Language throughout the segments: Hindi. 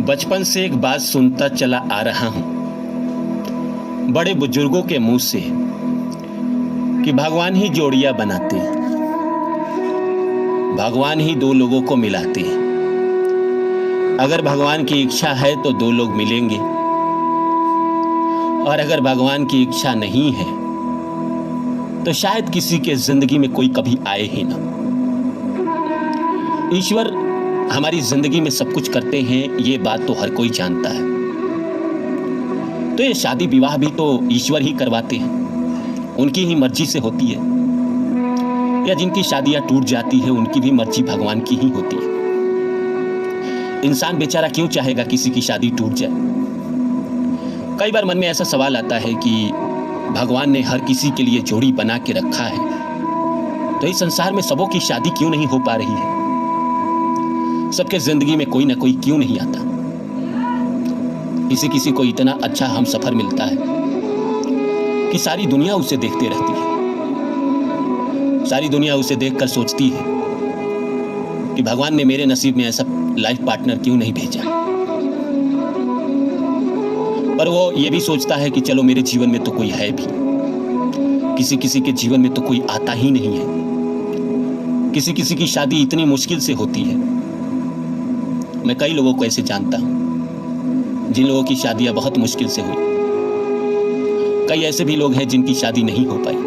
बचपन से एक बात सुनता चला आ रहा हूं बड़े बुजुर्गों के मुंह से कि भगवान ही जोड़ियां बनाते हैं, भगवान ही दो लोगों को मिलाते हैं। अगर भगवान की इच्छा है तो दो लोग मिलेंगे, और अगर भगवान की इच्छा नहीं है तो शायद किसी के जिंदगी में कोई कभी आए ही ना। ईश्वर हमारी जिंदगी में सब कुछ करते हैं, ये बात तो हर कोई जानता है। तो ये शादी विवाह भी तो ईश्वर ही करवाते हैं, उनकी ही मर्जी से होती है। या जिनकी शादियां टूट जाती है उनकी भी मर्जी भगवान की ही होती है। इंसान बेचारा क्यों चाहेगा किसी की शादी टूट जाए। कई बार मन में ऐसा सवाल आता है कि भगवान ने हर किसी के लिए जोड़ी बना के रखा है, तो इस संसार में सबों की शादी क्यों नहीं हो पा रही है। सबके जिंदगी में कोई ना कोई क्यों नहीं आता। किसी किसी को इतना अच्छा हम सफर मिलता है कि सारी दुनिया उसे देखते रहती है, सारी दुनिया उसे देखकर सोचती है कि भगवान ने मेरे नसीब में ऐसा लाइफ पार्टनर क्यों नहीं भेजा। पर वो ये भी सोचता है कि चलो मेरे जीवन में तो कोई है भी। किसी किसी के जीवन में तो कोई आता ही नहीं है। किसी किसी की शादी इतनी मुश्किल से होती है। मैं कई लोगों को ऐसे जानता हूं जिन लोगों की शादियां बहुत मुश्किल से हुई। कई ऐसे भी लोग हैं जिनकी शादी नहीं हो पाई।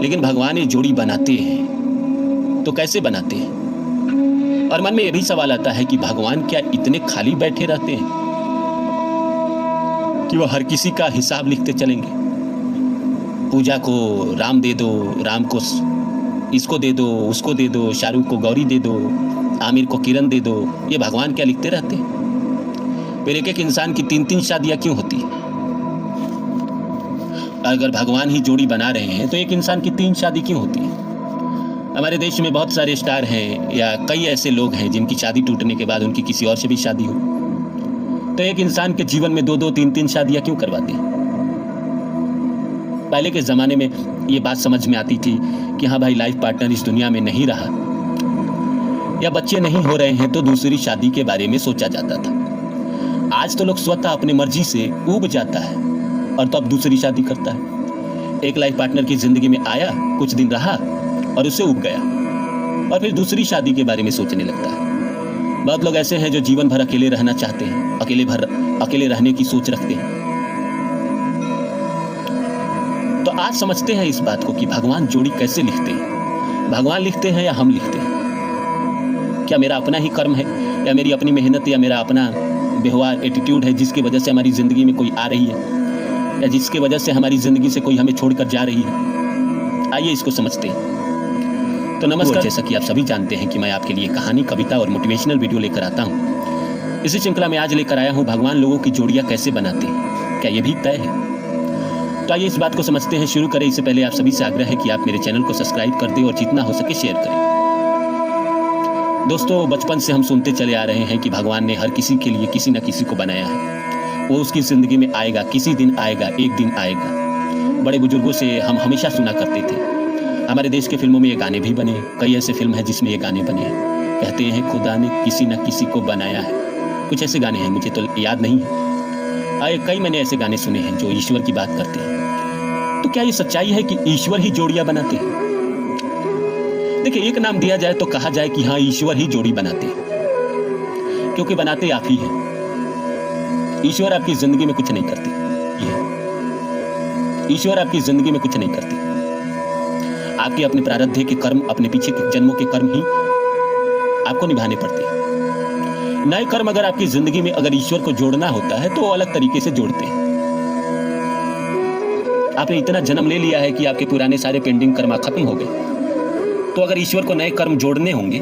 लेकिन भगवान ये जोड़ी बनाते हैं तो कैसे बनाते हैं। और मन में यह भी सवाल आता है कि भगवान क्या इतने खाली बैठे रहते हैं कि वो हर किसी का हिसाब लिखते चलेंगे। पूजा को राम दे दो, राम को इसको दे दो, उसको दे दो, शाहरुख को गौरी दे दो, आमिर को किरण दे दो। ये भगवान क्या लिखते रहते हैं। फिर एक एक इंसान की 3-3 शादियां क्यों होती है। अगर भगवान ही जोड़ी बना रहे हैं तो एक इंसान की 3 शादी क्यों होती है। हमारे देश में बहुत सारे स्टार हैं या कई ऐसे लोग हैं जिनकी शादी टूटने के बाद उनकी किसी और से भी शादी हो, तो एक इंसान के जीवन में 2-2, 3-3 शादियां क्यों करवाते हैं। पहले के ज़माने में ये बात समझ में आती थी कि हाँ भाई, लाइफ पार्टनर इस दुनिया में नहीं रहा या बच्चे नहीं हो रहे हैं तो दूसरी शादी के बारे में सोचा जाता था। आज तो लोग स्वतः अपनी मर्जी से ऊब जाता है और तो अब दूसरी शादी करता है। एक लाइफ पार्टनर की जिंदगी में आया, कुछ दिन रहा और उससे ऊब गया और फिर दूसरी शादी के बारे में सोचने लगता है। बहुत लोग ऐसे हैं जो जीवन भर अकेले रहना चाहते हैं, अकेले रहने की सोच रखते हैं। तो आज समझते हैं इस बात को कि भगवान जोड़ी कैसे लिखते हैं। भगवान लिखते हैं या हम लिखते हैं। क्या मेरा अपना ही कर्म है या मेरी अपनी मेहनत या मेरा अपना व्यवहार, एटीट्यूड है जिसकी वजह से हमारी ज़िंदगी में कोई आ रही है या जिसकी वजह से हमारी ज़िंदगी से कोई हमें छोड़कर जा रही है। आइए इसको समझते हैं। तो नमस्कार। जैसा कि आप सभी जानते हैं कि मैं आपके लिए कहानी, कविता और मोटिवेशनल वीडियो लेकर आता हूँ। इसी श्रृंखला में आज लेकर आया हूँ भगवान लोगों की जोड़ियाँ कैसे बनाते हैं, क्या ये भी तय है। तो आइए इस बात को समझते हैं। शुरू करें इससे पहले आप सभी से आग्रह है कि आप मेरे चैनल को सब्सक्राइब कर दें और जितना हो सके शेयर करें। दोस्तों, बचपन से हम सुनते चले आ रहे हैं कि भगवान ने हर किसी के लिए किसी न किसी को बनाया है। वो उसकी ज़िंदगी में आएगा, किसी दिन आएगा, एक दिन आएगा। बड़े बुजुर्गों से हम हमेशा सुना करते थे। हमारे देश के फिल्मों में ये गाने भी बने। कई ऐसे फिल्म हैं जिसमें ये गाने बने हैं। कहते हैं खुदा ने किसी न किसी को बनाया है। कुछ ऐसे गाने हैं, मुझे तो याद नहीं है। कई मैंने ऐसे गाने सुने हैं जो ईश्वर की बात करते हैं। तो क्या ये सच्चाई है कि ईश्वर ही जोड़ियां बनाते हैं। देखिए, एक नाम दिया जाए तो कहा जाए कि हाँ, ईश्वर ही जोड़ी बनाते हैं, क्योंकि बनाते आप ही हैं। ईश्वर आपकी जिंदगी में कुछ नहीं करते। ईश्वर आपकी जिंदगी में कुछ नहीं करते। आपके अपने प्रारब्ध के कर्म, अपने पीछे के जन्मों के कर्म ही आपको निभाने पड़ते हैं। नए कर्म अगर आपकी जिंदगी में अगर ईश्वर को जोड़ना होता है तो वो अलग तरीके से जोड़ते हैं। आपने इतना जन्म ले लिया है कि आपके पुराने सारे पेंडिंग कर्म खत्म हो गए, तो अगर ईश्वर को नए कर्म जोड़ने होंगे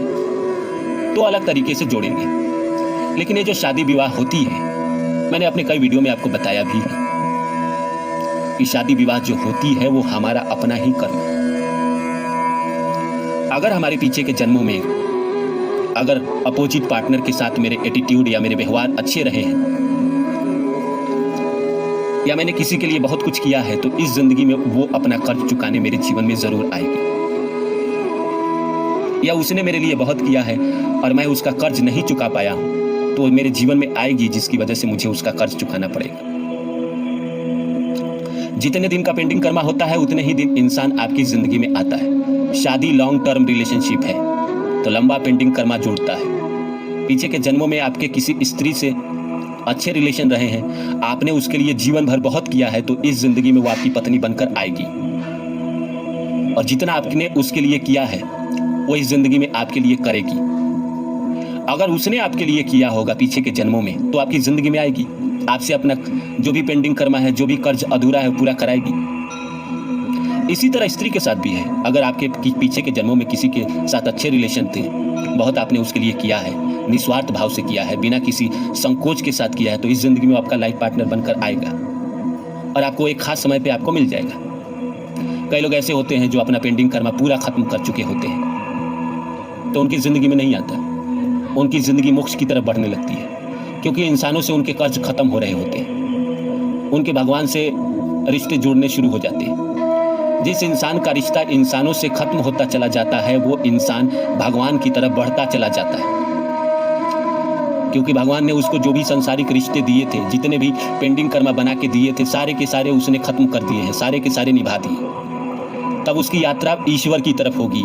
तो अलग तरीके से जोड़ेंगे। लेकिन ये जो शादी विवाह होती है, मैंने अपने कई वीडियो में आपको बताया भी है कि शादी विवाह जो होती है वो हमारा अपना ही कर्म है। अगर हमारे पीछे के जन्मों में अगर अपोजिट पार्टनर के साथ मेरे एटीट्यूड या मेरे व्यवहार अच्छे रहे हैं या मैंने किसी के लिए बहुत कुछ किया है, तो इस जिंदगी में वो अपना कर्ज चुकाने मेरे जीवन में जरूर आएगी। या उसने मेरे लिए बहुत किया है और मैं उसका कर्ज नहीं चुका पाया हूं, तो मेरे जीवन में आएगी जिसकी वजह से मुझे उसका कर्ज चुकाना पड़ेगा। जितने दिन का पेंडिंग कर्मा होता है उतने ही दिन इंसान आपकी जिंदगी में आता है। शादी लॉन्ग टर्म रिलेशनशिप है तो लंबा पेंडिंग कर्मा जोड़ता है। पीछे के जन्मों में आपके किसी स्त्री से अच्छे रिलेशन रहे हैं, आपने उसके लिए जीवन भर बहुत किया है, तो इस जिंदगी में वो आपकी पत्नी बनकर आएगी। और जितना आपने उसके लिए किया है वो इस जिंदगी में आपके लिए करेगी। अगर उसने आपके लिए किया होगा पीछे के जन्मों में तो आपकी जिंदगी में आएगी, आपसे अपना जो भी पेंडिंग कर्मा है, जो भी कर्ज अधूरा है, पूरा कराएगी। इसी तरह स्त्री के साथ भी है। अगर आपके पीछे के जन्मों में किसी के साथ अच्छे रिलेशन थे, बहुत आपने उसके लिए किया है, निस्वार्थ भाव से किया है, बिना किसी संकोच के साथ किया है, तो इस जिंदगी में आपका लाइफ पार्टनर बनकर आएगा और आपको एक खास समय पे आपको मिल जाएगा। कई लोग ऐसे होते हैं जो अपना पेंडिंग कर्मा पूरा खत्म कर चुके होते हैं, तो उनकी जिंदगी में नहीं आता, उनकी जिंदगी मोक्ष की तरफ बढ़ने लगती है, क्योंकि इंसानों से उनके कर्ज खत्म हो रहे होते हैं, उनके भगवान से रिश्ते जुड़ने शुरू हो जाते हैं। जिस इंसान का रिश्ता इंसानों से खत्म होता चला जाता है वो इंसान भगवान की तरफ बढ़ता चला जाता है, क्योंकि भगवान ने उसको जो भी सांसारिक रिश्ते दिए थे, जितने भी पेंडिंग कर्मा बना के दिए थे, सारे के सारे उसने खत्म कर दिए हैं, सारे के सारे निभा दिए। तब उसकी यात्रा ईश्वर की तरफ होगी।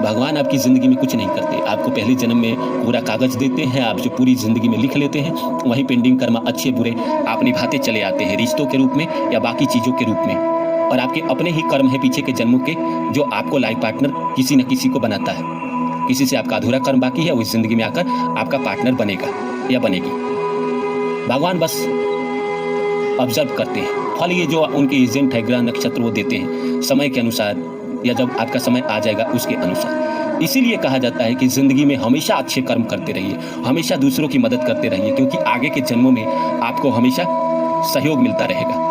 भगवान आपकी जिंदगी में कुछ नहीं करते, आपको पहले जन्म में पूरा कागज देते हैं, आप जो पूरी जिंदगी में लिख लेते हैं, वही पेंडिंग कर्मा अच्छे बुरे आप निभाते चले आते हैं, रिश्तों के रूप में या बाकी चीजों के रूप में। और आपके अपने ही कर्म है पीछे के जन्मों के, जो आपको लाइफ पार्टनर किसी न किसी को बनाता है। किसी से आपका अधूरा कर्म बाकी है, वो इस जिंदगी में आकर आपका पार्टनर बनेगा या बनेगी। भगवान बस ऑब्जर्व करते हैं, फल ये जो उनके एजेंट है, ग्रह नक्षत्र, वो देते हैं समय के अनुसार, या जब आपका समय आ जाएगा उसके अनुसार। इसीलिए कहा जाता है कि जिंदगी में हमेशा अच्छे कर्म करते रहिए, हमेशा दूसरों की मदद करते रहिए, क्योंकि आगे के जन्मों में आपको हमेशा सहयोग मिलता रहेगा।